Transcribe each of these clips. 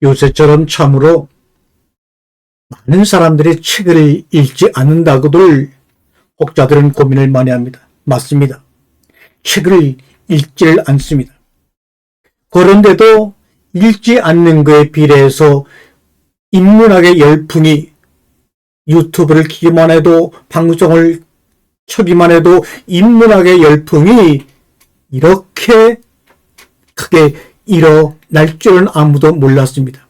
요새처럼 참으로 많은 사람들이 책을 읽지 않는다고들 혹자들은 고민을 많이 합니다. 맞습니다. 책을 읽지를 않습니다. 그런데도 읽지 않는 것에 비례해서 인문학의 열풍이 유튜브를 키기만 해도 방송을 켜기만 해도 인문학의 열풍이 이렇게 크게 일어날 줄은 아무도 몰랐습니다.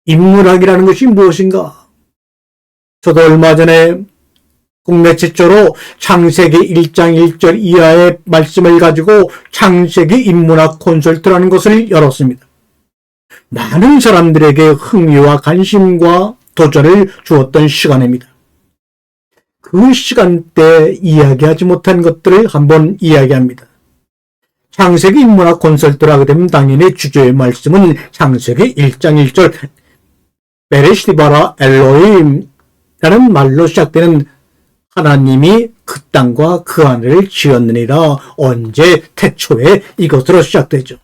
인문학이라는 것이 무엇인가? 저도 얼마 전에 국내 최초로 창세기 1장 1절 이하의 말씀을 가지고 창세기 인문학 콘설트라는 것을 열었습니다. 많은 사람들에게 흥미와 관심과 도전을 주었던 시간입니다. 그 시간대 이야기하지 못한 것들을 한번 이야기합니다. 창세기 인문학 콘설트를 하게 되면 당연히 주제의 말씀은 창세기 1장 1절 베레시바라 엘로힘이라는 말로 시작되는 하나님이 그 땅과 그 하늘을 지었느니라 언제 태초에 이것으로 시작되죠.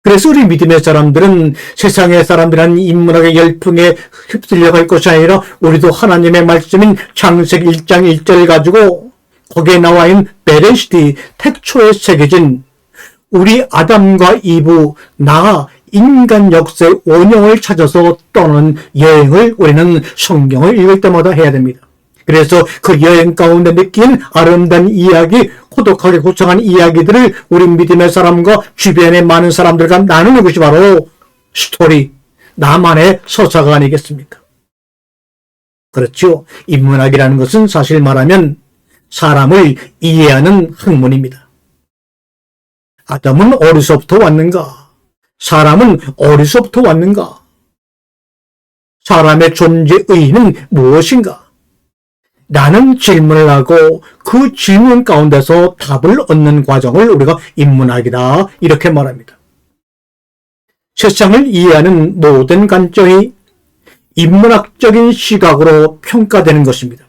그래서 우리 믿음의 사람들은 세상의 사람들은 인문학의 열풍에 휩쓸려 갈 것이 아니라 우리도 하나님의 말씀인 창세기 1장 1절을 가지고 거기에 나와 있는 베레시티 태초에 새겨진 우리 아담과 이브 나 인간 역사의 원형을 찾아서 떠나는 여행을 우리는 성경을 읽을 때마다 해야 됩니다. 그래서 그 여행 가운데 느낀 아름다운 이야기, 고독하게 고청한 이야기들을 우리 믿음의 사람과 주변의 많은 사람들과 나누는 것이 바로 스토리, 나만의 서사가 아니겠습니까? 그렇죠. 인문학이라는 것은 사실 말하면 사람을 이해하는 학문입니다. 아담은 어디서부터 왔는가? 사람은 어디서부터 왔는가? 사람의 존재 의의는 무엇인가? 라는 질문을 하고 그 질문 가운데서 답을 얻는 과정을 우리가 인문학이다 이렇게 말합니다. 세상을 이해하는 모든 관점이 인문학적인 시각으로 평가되는 것입니다.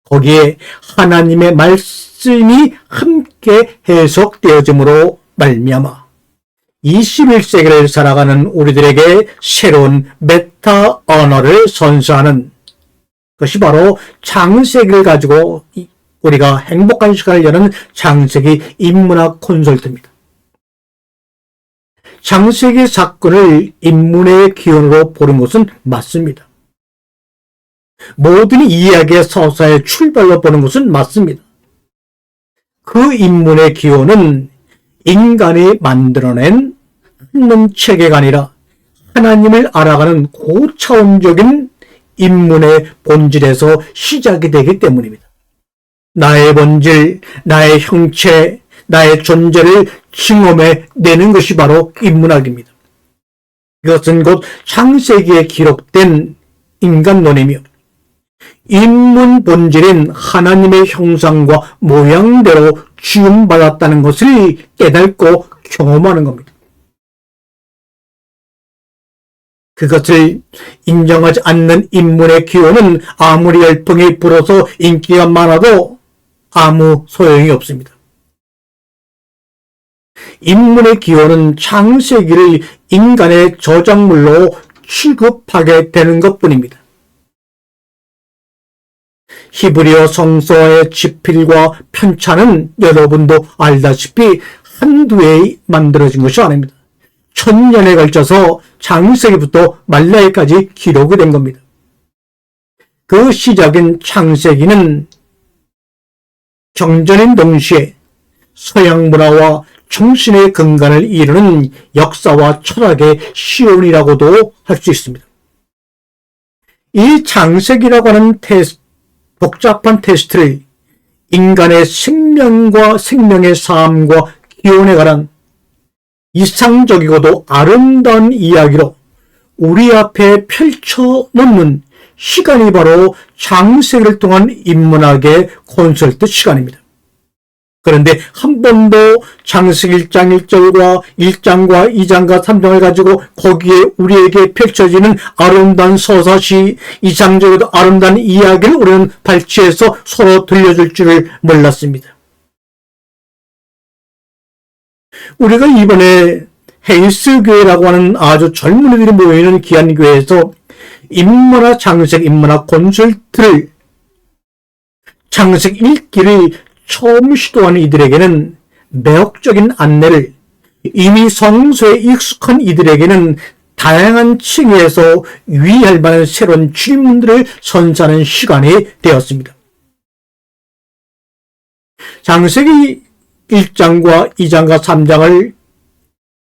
거기에 하나님의 말씀이 함께 해석되어짐으로 말미암아 21세기를 살아가는 우리들에게 새로운 메타 언어를 선사하는 것이 바로 창세기를 가지고 우리가 행복한 시간을 여는 창세기 인문학 콘설트입니다. 창세기 사건을 인문의 기원으로 보는 것은 맞습니다. 모든 이야기의 서사의 출발로 보는 것은 맞습니다. 그 인문의 기원은 인간이 만들어낸 한눈 체계가 아니라 하나님을 알아가는 고차원적인 인문의 본질에서 시작이 되기 때문입니다. 나의 본질, 나의 형체, 나의 존재를 증험해 내는 것이 바로 인문학입니다. 이것은 곧 창세기에 기록된 인간론이며 인문 본질인 하나님의 형상과 모양대로 지음받았다는 것을 깨닫고 경험하는 겁니다. 그것을 인정하지 않는 인문의 기원은 아무리 열풍이 불어서 인기가 많아도 아무 소용이 없습니다. 인문의 기원은 창세기를 인간의 저작물로 취급하게 되는 것뿐입니다. 히브리어 성서의 지필과 편찬은 여러분도 알다시피 한두 해에 만들어진 것이 아닙니다. 1000년에 걸쳐서 창세기부터 말라기까지 기록이 된 겁니다. 그 시작인 창세기는 경전인 동시에 서양 문화와 정신의 근간을 이루는 역사와 철학의 시온이라고도 할 수 있습니다. 이 창세기라고 하는 복잡한 테스트를 인간의 생명과 생명의 삶과 기원에 관한 이상적이고도 아름다운 이야기로 우리 앞에 펼쳐놓는 시간이 바로 창세기를 통한 인문학의 콘설트 시간입니다. 그런데 한 번도 창세기 1장 1절과 1장과 2장과 3장을 가지고 거기에 우리에게 펼쳐지는 아름다운 서사시, 이상적이고 아름다운 이야기를 우리는 발췌해서 서로 들려줄 줄을 몰랐습니다. 우리가 이번에 헤이스교회라고 하는 아주 젊은이들이 모이는 귀한 교회에서 인문학, 창세기 인문학 콘설트를 창세기 읽기를 처음 시도하는 이들에게는 매혹적인 안내를, 이미 성서에 익숙한 이들에게는 다양한 층에서 유의할 만한 새로운 질문들을 선사하는 시간이 되었습니다. 창세기 1장과 2장과 3장을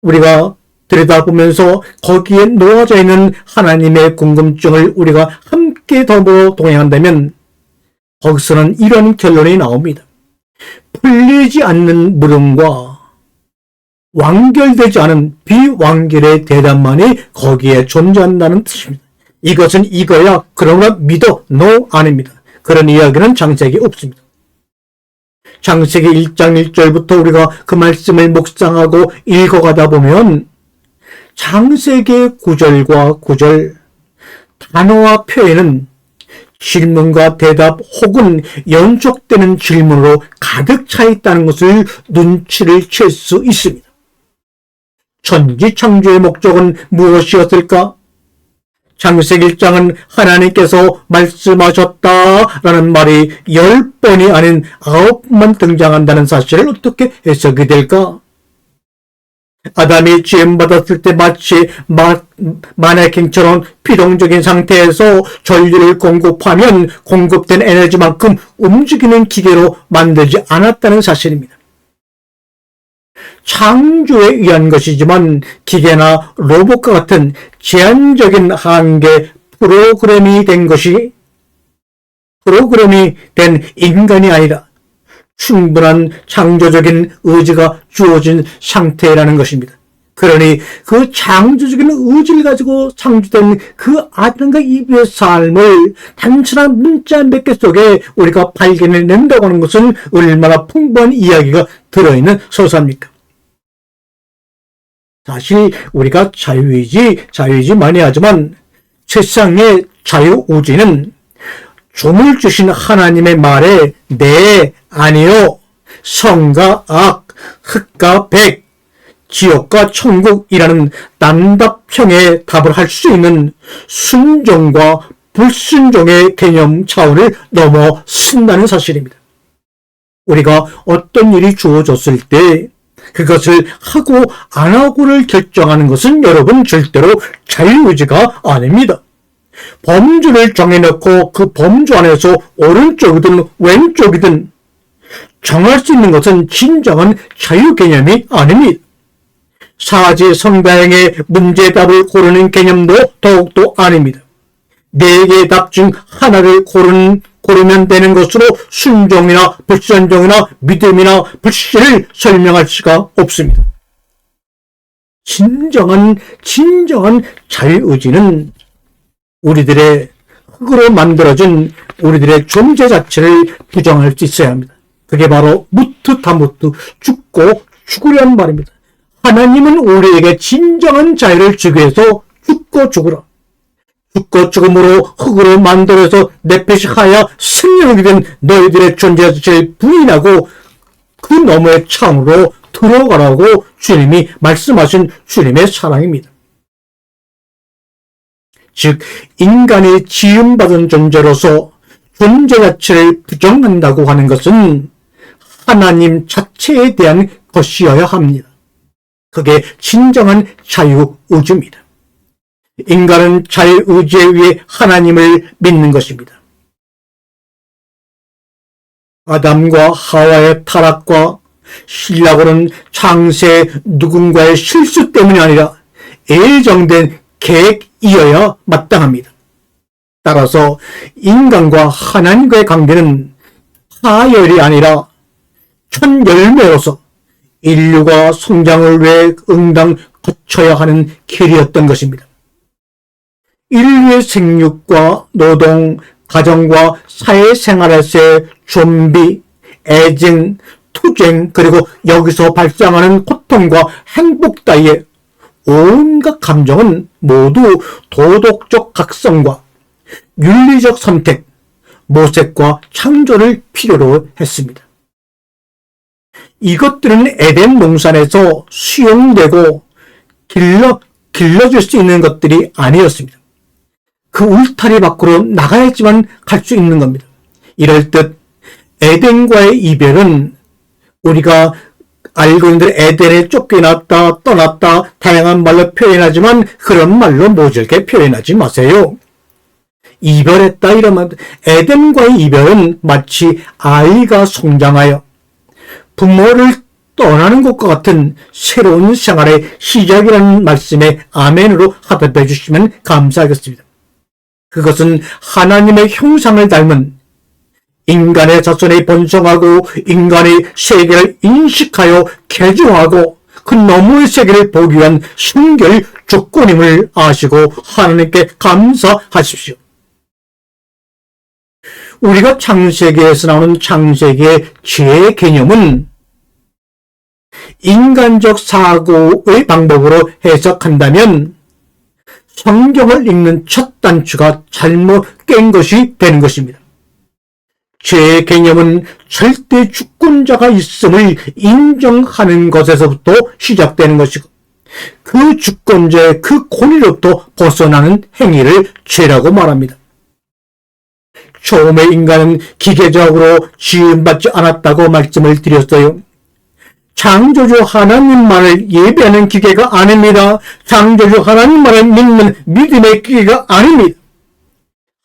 우리가 들여다보면서 거기에 놓아져 있는 하나님의 궁금증을 우리가 함께 더불어 동행한다면 거기서는 이런 결론이 나옵니다. 풀리지 않는 물음과 완결되지 않은 비완결의 대답만이 거기에 존재한다는 뜻입니다. 이것은 이거야, 그러나 믿어, no, 아닙니다. 그런 이야기는 창세기에 없습니다. 창세기 1장 1절부터 우리가 그 말씀을 묵상하고 읽어가다 보면 창세기 9절과 9절 단어와 표현은 질문과 대답 혹은 연속되는 질문으로 가득 차 있다는 것을 눈치를 챌 수 있습니다. 천지창조의 목적은 무엇이었을까? 창세기 1장은 하나님께서 말씀하셨다라는 말이 10번이 아닌 9번만 등장한다는 사실을 어떻게 해석이 될까? 아담이 지음받았을 때 마치 마네킹처럼 피동적인 상태에서 전류를 공급하면 공급된 에너지만큼 움직이는 기계로 만들지 않았다는 사실입니다. 창조에 의한 것이지만 기계나 로봇과 같은 제한적인 한계 프로그램이 된 인간이 아니라 충분한 창조적인 의지가 주어진 상태라는 것입니다. 그러니 그 창조적인 의지를 가지고 창조된 그 아담과 이브의 삶을 단순한 문자 몇 개 속에 우리가 발견해낸다고 하는 것은 얼마나 풍부한 이야기가 들어있는 서사입니까? 사실 우리가 자유의지 많이 하지만 세상의 자유의지는 종을 주신 하나님의 말에 네, 아니요, 선과 악, 흑과 백, 지옥과 천국이라는 단답형의 답을 할 수 있는 순종과 불순종의 개념 차원을 넘어선다는 사실입니다. 우리가 어떤 일이 주어졌을 때 그것을 하고 안 하고를 결정하는 것은 여러분 절대로 자유의지가 아닙니다. 범주를 정해놓고 그 범주 안에서 오른쪽이든 왼쪽이든 정할 수 있는 것은 진정한 자유 개념이 아닙니다. 사지성다행의 문제답을 고르는 개념도 더욱더 아닙니다. 네 개의 답 중 하나를 고르면 되는 것으로 순종이나 불순종이나 믿음이나 불신을 설명할 수가 없습니다. 진정한 자유의지는 우리들의 흙으로 만들어진 우리들의 존재 자체를 부정할 수 있어야 합니다. 그게 바로 무트타무트, 죽고 죽으려는 말입니다. 하나님은 우리에게 진정한 자유를 주기 위해서 죽고 죽으라. 죽고 죽음으로 흙으로 만들어서 내펫이 하여 승리하게 된 너희들의 존재 자체를 부인하고 그 너머의 창으로 들어가라고 주님이 말씀하신 주님의 사랑입니다. 즉 인간이 지음받은 존재로서 존재 자체를 부정한다고 하는 것은 하나님 자체에 대한 것이어야 합니다. 그게 진정한 자유의지입니다. 인간은 자유의지에 의해 하나님을 믿는 것입니다. 아담과 하와의 타락과 신라고는 창세 누군가의 실수 때문이 아니라 예정된 계획이어야 마땅합니다. 따라서 인간과 하나님과의 관계는 파열이 아니라 천열매로서 인류가 성장을 위해 응당 거쳐야 하는 길이었던 것입니다. 인류의 생육과 노동, 가정과 사회생활에서의 좀비, 애증, 투쟁, 그리고 여기서 발생하는 고통과 행복 따위의 온갖 감정은 모두 도덕적 각성과 윤리적 선택, 모색과 창조를 필요로 했습니다. 이것들은 에덴 동산에서 수용되고 길러줄 수 있는 것들이 아니었습니다. 그 울타리 밖으로 나가야지만 갈 수 있는 겁니다. 이럴 듯 에덴과의 이별은 우리가 알고 있는 대로 에덴에 쫓겨났다, 떠났다, 다양한 말로 표현하지만 그런 말로 모질게 표현하지 마세요. 이별했다 이러면 에덴과의 이별은 마치 아이가 성장하여 부모를 떠나는 것과 같은 새로운 생활의 시작이라는 말씀에 아멘으로 화답해 주시면 감사하겠습니다. 그것은 하나님의 형상을 닮은 인간의 자손에 번성하고 인간의 세계를 인식하여 개종하고 그 너머의 세계를 보기 위한 순결 조건임을 아시고 하나님께 감사하십시오. 우리가 창세기에서 나오는 창세기의 죄의 개념은 인간적 사고의 방법으로 해석한다면 성경을 읽는 첫 단추가 잘못 깬 것이 되는 것입니다. 죄의 개념은 절대 주권자가 있음을 인정하는 것에서부터 시작되는 것이고 그 주권자의 그 권위로부터 벗어나는 행위를 죄라고 말합니다. 처음에 인간은 기계적으로 지음받지 않았다고 말씀을 드렸어요. 창조주 하나님만을 예배하는 기계가 아닙니다. 창조주 하나님만을 믿는 믿음의 기계가 아닙니다.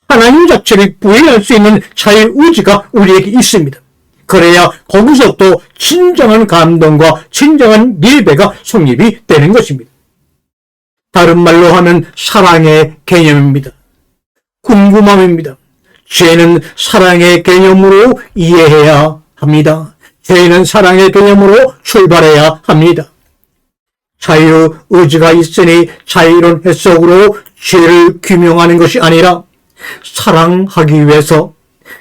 하나님 자체를 부인할 수 있는 자유의지가 우리에게 있습니다. 그래야 거기서부터 진정한 감동과 진정한 예배가 성립이 되는 것입니다. 다른 말로 하면 사랑의 개념입니다. 궁금함입니다. 죄는 사랑의 개념으로 이해해야 합니다. 죄는 사랑의 개념으로 출발해야 합니다. 자유의지가 있으니 자유로운 해석으로 죄를 규명하는 것이 아니라 사랑하기 위해서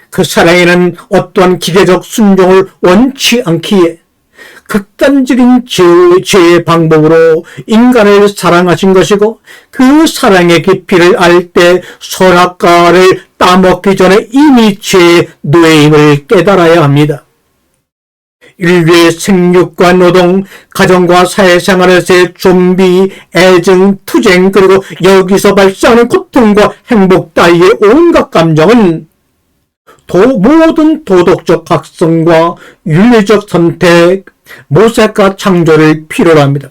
그 사랑에는 어떠한 기계적 순종을 원치 않기에 극단적인 죄의 방법으로 인간을 사랑하신 것이고 그 사랑의 깊이를 알 때 선악과를 따먹기 전에 이미 죄의 노예임을 깨달아야 합니다. 인류의 생육과 노동, 가정과 사회생활에서의 좀비, 애증, 투쟁, 그리고 여기서 발생하는 고통과 행복 따위의 온갖 감정은 모든 도덕적 각성과 윤리적 선택, 모색과 창조를 필요로 합니다.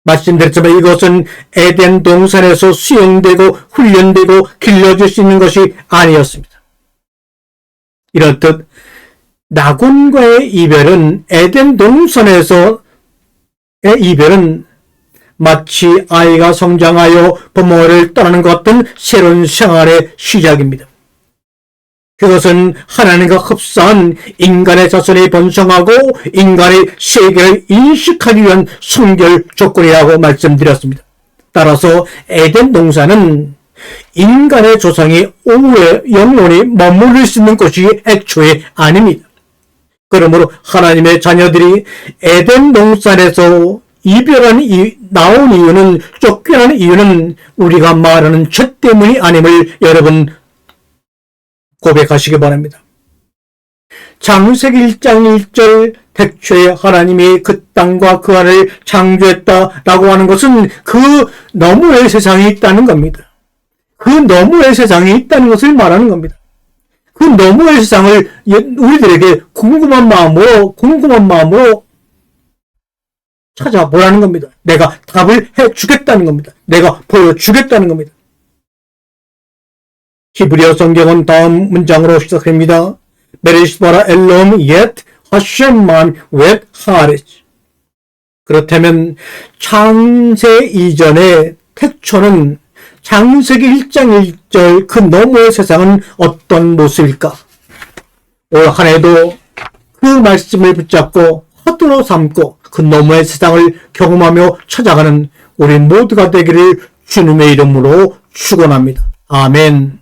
말씀드렸지만 이것은 에덴 동산에서 수용되고 훈련되고 길러질 수 있는 것이 아니었습니다. 이렇듯 낙원과의 이별은 에덴 동산에서의 이별은 마치 아이가 성장하여 부모를 떠나는 것 같은 새로운 생활의 시작입니다. 그것은 하나님과 흡사한 인간의 자손이 번성하고 인간의 세계를 인식하기 위한 순결 조건이라고 말씀드렸습니다. 따라서 에덴 동산은 인간의 조상이 오후에 영원히 머무를 수 있는 곳이 애초에 아닙니다. 그러므로 하나님의 자녀들이 에덴 동산에서 나온 이유는, 쫓겨난 이유는 우리가 말하는 죄 때문이 아님을 여러분 고백하시기 바랍니다. 창세기 1장 1절 태초에 하나님이 그 땅과 그 안을 창조했다라고 하는 것은 그 너머의 세상이 있다는 겁니다. 그 너머의 세상이 있다는 것을 말하는 겁니다. 그 너머의 세상을 우리들에게 궁금한 마음으로 찾아보라는 겁니다. 내가 답을 해주겠다는 겁니다. 내가 보여주겠다는 겁니다. 히브리어 성경은 다음 문장으로 시작합니다. 베레시바라 엘롬 옙 하셴만 옙 하레츠. 그렇다면 창세 이전의 태초는 창세기 1장 1절 그 너머의 세상은 어떤 모습일까? 올 한 해도 그 말씀을 붙잡고 화두로 삼고 그 너머의 세상을 경험하며 찾아가는 우리 모두가 되기를 주님의 이름으로 축원합니다. 아멘.